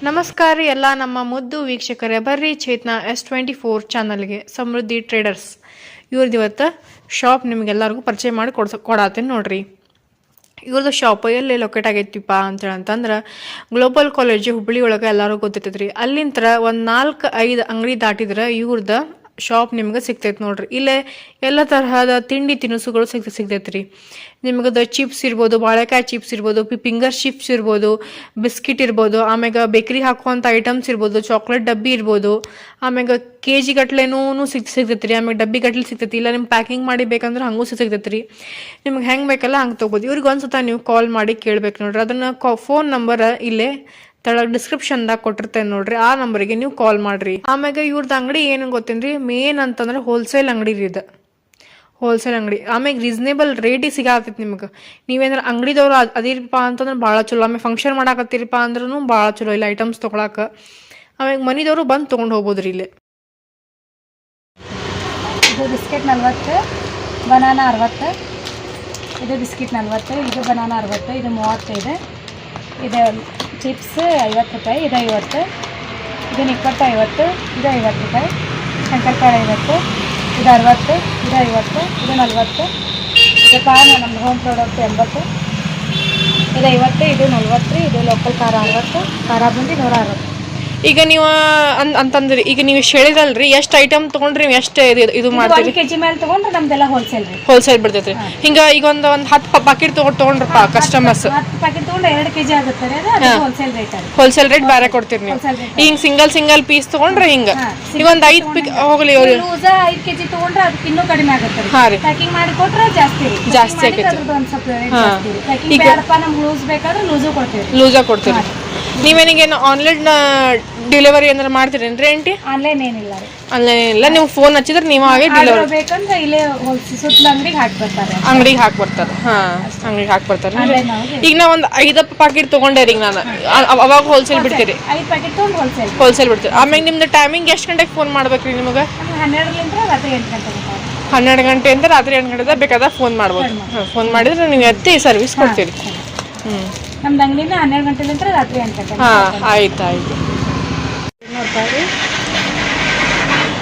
ನಮಸ್ಕಾರ ಎಲ್ಲ ನಮ್ಮ ಮುದ್ದು ವೀಕ್ಷಕರೇ, ಬರ್ರಿ ಚೇತನ S24 ಚಾನಲ್ಗೆ. ಸಮೃದ್ಧಿ ಟ್ರೇಡರ್ಸ್ ಇವ್ರದ್ದು ಇವತ್ತು ಶಾಪ್ ನಿಮಗೆಲ್ಲರಿಗೂ ಪರಿಚಯ ಮಾಡಿ ಕೊಡತ್ತೀನಿ ನೋಡ್ರಿ. ಇವ್ರದ್ದು ಶಾಪ್ ಎಲ್ಲಿ ಲೊಕೇಟ್ ಆಗೈತಿಪ್ಪ ಅಂತಂದ್ರೆ ಗ್ಲೋಬಲ್ ಕಾಲೇಜ್ ಹುಬ್ಬಳ್ಳಿ ಒಳಗೆ ಎಲ್ಲರಿಗೂ ಗೊತ್ತಿರ್ತೈತ್ರಿ. ಅಲ್ಲಿಂತ್ರ ಒಂದು 4-5 ಅಂಗಡಿ ದಾಟಿದ್ರೆ ಇವ್ರದ್ದು ಶಾಪ್ ನಿಮ್ಗೆ ಸಿಗ್ತೈತೆ ನೋಡ್ರಿ. ಇಲ್ಲೇ ಎಲ್ಲ ತರಹದ ತಿಂಡಿ ತಿನಿಸುಗಳು ಸಿಗ್ತೈತ್ರಿ. ನಿಮ್ಗದ ಚಿಪ್ಸ್ ಇರ್ಬೋದು, ಬಾಳೆಕಾಯಿ ಚಿಪ್ಸ್ ಇರ್ಬೋದು, ಫಿಂಗರ್ ಚಿಪ್ಸ್ ಇರ್ಬೋದು, ಬಿಸ್ಕಿಟ್ ಇರ್ಬೋದು, ಆಮ್ಯಾಗ ಬೇಕ್ರಿ ಹಾಕುವಂಥ ಐಟಮ್ಸ್ ಇರ್ಬೋದು, ಚಾಕ್ಲೇಟ್ ಡಬ್ಬಿ ಇರ್ಬೋದು, ಆಮ್ಯಾಗ KG ಗಟ್ಲೆನೂ ಸಿಗ್ತೈತ್ರಿ. ಆಮ್ಯಾಗ ಡಬ್ಬಿ ಗಟ್ಲೆ ಸಿಗ್ತೈತಿ. ಇಲ್ಲ ನಿಮ್ಗೆ ಪ್ಯಾಕಿಂಗ್ ಮಾಡಿ ಬೇಕಂದ್ರೆ ಹಂಗೂ ಸಿಗ್ತೈತ್ರಿ. ನಿಮ್ಗೆ ಹೆಂಗೆ ಬೇಕಲ್ಲ ಹಂಗೆ ತೊಗೋಬೋದು. ಇವ್ರಿಗೆ ಒಂದ್ಸತ ನೀವು ಕಾಲ್ ಮಾಡಿ ಕೇಳ್ಬೇಕು ನೋಡ್ರಿ. ಅದನ್ನು ಫೋನ್ ನಂಬರ್ ಇಲ್ಲೇ ತಳಗ ಡಿಸ್ಕ್ರಿಪ್ಷನ್ದಾಗ ಕೊಟ್ಟಿರ್ತೇನೆ ನೋಡ್ರಿ. ಆ ನಂಬರಿಗೆ ನೀವು ಕಾಲ್ ಮಾಡ್ರಿ. ಆಮ್ಯಾಗ ಇವ್ರದ್ದು ಅಂಗಡಿ ಏನು ಗೊತ್ತೇನ್ರಿ, ಮೇನ್ ಅಂತಂದ್ರೆ ಹೋಲ್ಸೇಲ್ ಅಂಗಡಿ ರೀ ಇದು. ಹೋಲ್ಸೇಲ್ ಅಂಗಡಿ. ಆಮ್ಯಾಗ ರೀಸನೇಬಲ್ ರೇಟಿಗೆ ಸಿಗತ್ತೈತಿ ನಿಮ್ಗೆ. ನೀವೇಂದ್ರೆ ಅಂಗಡಿದವ್ರು ಅದಿರಪ್ಪ ಅಂತಂದ್ರೆ ಭಾಳ ಚಲೋ. ಆಮೇಲೆ ಫಂಕ್ಷನ್ ಮಾಡಾಕತ್ತೀರಪ್ಪ ಅಂದ್ರೂ ಭಾಳ ಚಲೋ ಇಲ್ಲ ಐಟಮ್ಸ್ ತೊಗೊಳಕ. ಆಮ್ಯಾಗ ಮನಿದವರು ಬಂದು ತೊಗೊಂಡು ಹೋಗ್ಬೋದ್ರಿ ಇಲ್ಲಿ. ಇದು ಬಿಸ್ಕೆಟ್ 40, ಬನಾನಾ 60, ಇದು ಬಿಸ್ಕಿಟ್ 40, ಇದು ಬನಾನಾ 60, ಇದು 35, ಇದು ಚಿಪ್ಸ್ 50 ರೂಪಾಯಿ, ಇದು 50, ಇದು ನಿಪ್ಪಟ್ಟು 50, ಇದು 50 ರೂಪಾಯಿ, ಶಂಕರಪಾಳೆ 50, ಇದು 60, ಇದು 50, ಇದು 40, ಇದು ಪಾನ್ ನಮ್ಮ ಹೋಮ್ ಪ್ರಾಡಕ್ಟ್ 80, ಇದು 50, ಇದು 40, ಇದು ಲೋಕಲ್ ಖಾರ 60, ಖಾರ ಬುಂದಿ 160. ಈಗ ನೀವು ಅಂತಂದ್ರಿ, ಈಗ ನೀವು ಹೇಳಿದಲ್ರಿ ಎಷ್ಟು ಐಟಮ್ ತೊಗೊಂಡ್ರಿ, ಎಷ್ಟು ಇದು ಮಾಡ್ತೀರಿ? 1 kg ಮೇಲೆ ತೊಗೊಂಡ್ರೆ ನಮ್ದೆಲ್ಲ ಹೋಲ್ಸೇಲ್ ರೀ. ಹೋಲ್ಸೇಲ್ ಬಿಡ್ತೈತ್ರಿ. ಹಿಂಗ ಈಗ ಒಂದು 10 ಪಾಕೆಟ್ ತೊಗೊಂಡ್ರಪ್ಪ ಕಸ್ಟಮರ್ಸ್, 10 ಪ್ಯಾಕೆಟ್ ತೊಗೊಂಡ್ರೆ 2 kg ಆಗುತ್ತೆ ರೀ. ಅದು ಹೋಲ್ಸೇಲ್ ರೇಟ್ ರೀ. ಹೋಲ್ಸೇಲ್ ರೇಟ್ ಬೇರೆ ಕೊಡ್ತೀರಿ ನೀವು. ಹಿಂಗ ಸಿಂಗಲ್ ಪೀಸ್ ತೊಗೊಂಡ್ರೆ ಹಿಂಗ ಈಗ ಒಂದು 5 ಹೋಗ್ಲಿ ಲೂಸ 5 kg ತೊಗೊಂಡ್ರೆ ಅದಕ್ಕೆ ಇನ್ನೂ ಕಡಿಮೆ ಆಗುತ್ತೆ. ಹಾ ರೀ. ಪ್ಯಾಕಿಂಗ್ ಮಾಡಿ ಕೊಟ್ರೆ ಜಾಸ್ತಿ ಆಕೈತಿ. ಒಂದು ಸ್ವಲ್ಪ ರೇಟ್ ಜಾಸ್ತಿ ರೀ. ಪ್ಯಾಕಿಂಗ್ ಬೇಡಪ್ಪ ನಮ್ಗೆ ಲೂಸ್ ಬೇಕಾದ್ರೆ ಲೂಸು ಕೊಡ್ತೀವಿ. ಲೂಸಾಗಿ ಕೊಡ್ತೀರಿ. ನೀವೇನಿಗೇನು ಆನ್ಲೈನ್ ಡೆಲಿವರಿ ಏನಾರ ಮಾಡ್ತೀರೇನ್ರಿ ಆಂಟಿ? ಆನ್ಲೈನ್ ಏನಿಲ್ಲ ರೀ. ಆನ್ಲೈನ್ ಏನಿಲ್ಲ. ನೀವು ಫೋನ್ ಹಚ್ಚಿದ್ರೆ ನೀವು ಹಾಗೆ ಡೆಲಿವರಿ ಬೇಕಂದ್ರೆ ಇಲ್ಲೇ ಸುತ್ತಲ ಅಂಗಡಿಗೆ ಹಾಕಿ ಬರ್ತಾರೆ. ಅಂಗಡಿಗೆ ಹಾಕಿ ಬರ್ತಾರೆ. ಅಂಗಡಿಗೆ ಹಾಕಿ ಬರ್ತಾರೆ. ಈಗ ನಾ ಒಂದು 5 ಪಾಕೆಟ್ ತೊಗೊಂಡೆ ರೀ ನಾನು, ಅವಾಗ ಹೋಲ್ಸೇಲ್ ಬಿಡ್ತೀರಿ? 5 ಪ್ಯಾಕೆಟ್ ತೊಗೊಂಡು ಹೋಲ್ಸೇಲ್ ಬಿಡ್ತೀರಿ. ಆಮೇಲೆ ನಿಮ್ದು ಟೈಮಿಂಗ್ ಎಷ್ಟು ಗಂಟೆಗೆ ಫೋನ್ ಮಾಡ್ಬೇಕ್ರಿ ನಿಮಗೆ? 12 ರಾತ್ರಿ 8 ಗಂಟೆ. 12 ಗಂಟೆಯಿಂದ ರಾತ್ರಿ 8 ಗಂಟೆದಾಗ ಬೇಕಾದ ಫೋನ್ ಮಾಡ್ಬೋದು. ಫೋನ್ ಮಾಡಿದ್ರೆ ನೀವು ಎತ್ತಿ ಸರ್ವಿಸ್ ಕೊಡ್ತೀರಿ. ನಮ್ದು ಅಂಗಡಿನ 12 ಗಂಟೆಲಿಂದ ರಾತ್ರಿ 8 ಗಂಟೆ. ಆಯ್ತು. 200 ರೂಪಾಯಿ.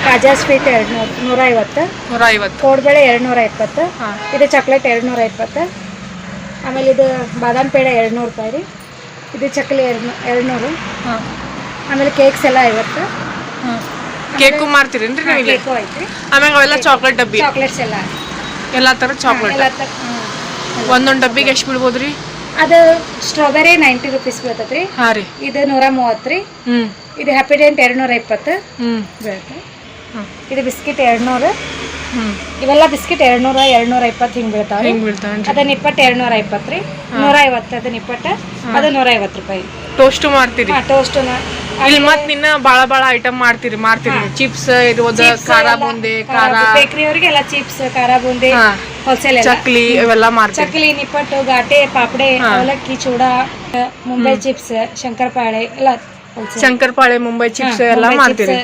ಕಾಜಾ ಸ್ವೀಟ್ 150. ಕೋಡ್ಬೇಳೆ 220. ಇದು ಚಾಕ್ಲೇಟ್ 220. ಆಮೇಲೆ ಇದು ಬಾದಾಮ್ ಪೇಡ 200 ರೂಪಾಯಿ ರೀ. ಇದು ಚಕ್ಲಿ 200. ಆಮೇಲೆ ಕೇಕ್ಸ್ ಎಲ್ಲ 50. ಕೇಕು ಮಾರ್ತೀರೇನ್ರಿ ನೀವು? ಕೇಕು ಐತ್ರಿ. ಆಮೇಲೆ ಅವೆಲ್ಲ ಚಾಕ್ಲೇಟ್ ಡಬ್ಬಿ, ಚಾಕ್ಲೇಟ್ಸ್ ಎಲ್ಲ ಥರ ಚಾಕ್ಲೇಟ್. ಒಂದೊಂದು ಡಬ್ಬಿಗೆ ಎಷ್ಟು ಬೀಳ್ಬೋದ್ರಿ? ಅದು ಸ್ಟ್ರಾಬೆರಿ 90 ರೂಪೀಸ್ ಬೀಳ್ತೈತೆ ರೀ. ಹಾಂ ರೀ. ಇದು 130 ರೀ. ಇದು ಹ್ಯಾಪಿ ಡೆಂಟ್ 220 ಬೀಳುತ್ತೆ. ಇದು ಬಿಸ್ಕಿಟ್ 200. ಇವೆಲ್ಲ ಬಿಸ್ಕಿಟ್ 200, 220 ಹಿಂಗೆ ಬೀಳ್ತಾವೆ. ಅದ ನಿಪ್ಪಟ್ಟು 220 ರೀ. 150 ಅದು ನಿಪ್ಪಟ್ಟು, ಅದು 150 ರೂಪಾಯಿ. ಟೋಸ್ಟ್ ಮಾಡ್ತೀರಿ? ಟೋಸ್ಟ್ ಇಲ್ಲಿ ಮತ್ತೆ ನಿನ್ನ ಭಾಳ ಐಟಮ್ ಮಾಡ್ತೀರಿ. ಚಿಪ್ಸ್ ಇರ್ಬೋದು, ಖಾರ ಬೂಂದಿ, ಬೇಕರಿ ಅವರಿಗೆ ಎಲ್ಲ ಚಿಪ್ಸ್, ಖಾರ ಬೂಂದಿ, ಹೋಲ್ಸೇಲ್ ಚಕ್ಲಿ ಇವೆಲ್ಲ ಮಾಡ್ತೀರಿ. ಚಕ್ಲಿ, ನಿಪ್ಪಟ್ಟು, ಘಾಟೆ, ಪಾಪಡೆ, ಅವಲಕ್ಕಿ, ಚೂಡಾ, ಮುಂಬೈ ಚಿಪ್ಸ್, ಶಂಕರಪಾಳೆ ಎಲ್ಲ. ಶಂಕರಪಾಳೆ, ಮುಂಬೈ ಚಿಪ್ಸ್ ಎಲ್ಲ ಮಾಡ್ತೀರಿ.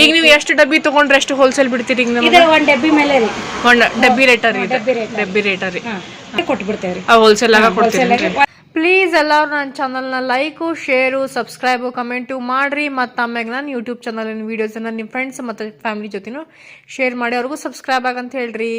ಈಗ ನೀವು ಎಷ್ಟು ಡಬ್ಬಿ ತಗೊಂಡ್ರೆ ಎಷ್ಟು ಹೋಲ್ಸೇಲ್ ಬಿಡ್ತೀರಿ? ಈಗ ಇದು 1 ಡಬ್ಬಿ ಮೇಲೆ ರೀ. 1 ಡಬ್ಬಿ ರೇಟ ರೀ? ಡಬ್ಬಿ ರೇಟ ರೀ. ಕೊಟ್ಬಿಡ್ತೇವ್ರಿ. ಹೋಲ್ಸೇಲ್ ಆಗ ಕೊಡ್ತೀರಿ. ಪ್ಲೀಸ್ ಎಲ್ಲರೂ ನನ್ನ ಚಾನಲ್ನ ಲೈಕು, ಶೇರು, ಸಬ್ಸ್ಕ್ರೈಬು, ಕಮೆಂಟು ಮಾಡಿರಿ. ಮತ್ತು ಆಮ್ಯಾಗ ನಾನು ಯೂಟ್ಯೂಬ್ ಚಾನಲಿನ ವೀಡಿಯೋಸನ್ನು ನಿಮ್ಮ ಫ್ರೆಂಡ್ಸ್ ಮತ್ತು ಫ್ಯಾಮಿಲಿ ಜೊತೆನೂ ಶೇರ್ ಮಾಡಿ ಅವ್ರಿಗೂ ಸಬ್ಸ್ಕ್ರೈಬ್ ಆಗಂತ ಹೇಳ್ರಿ.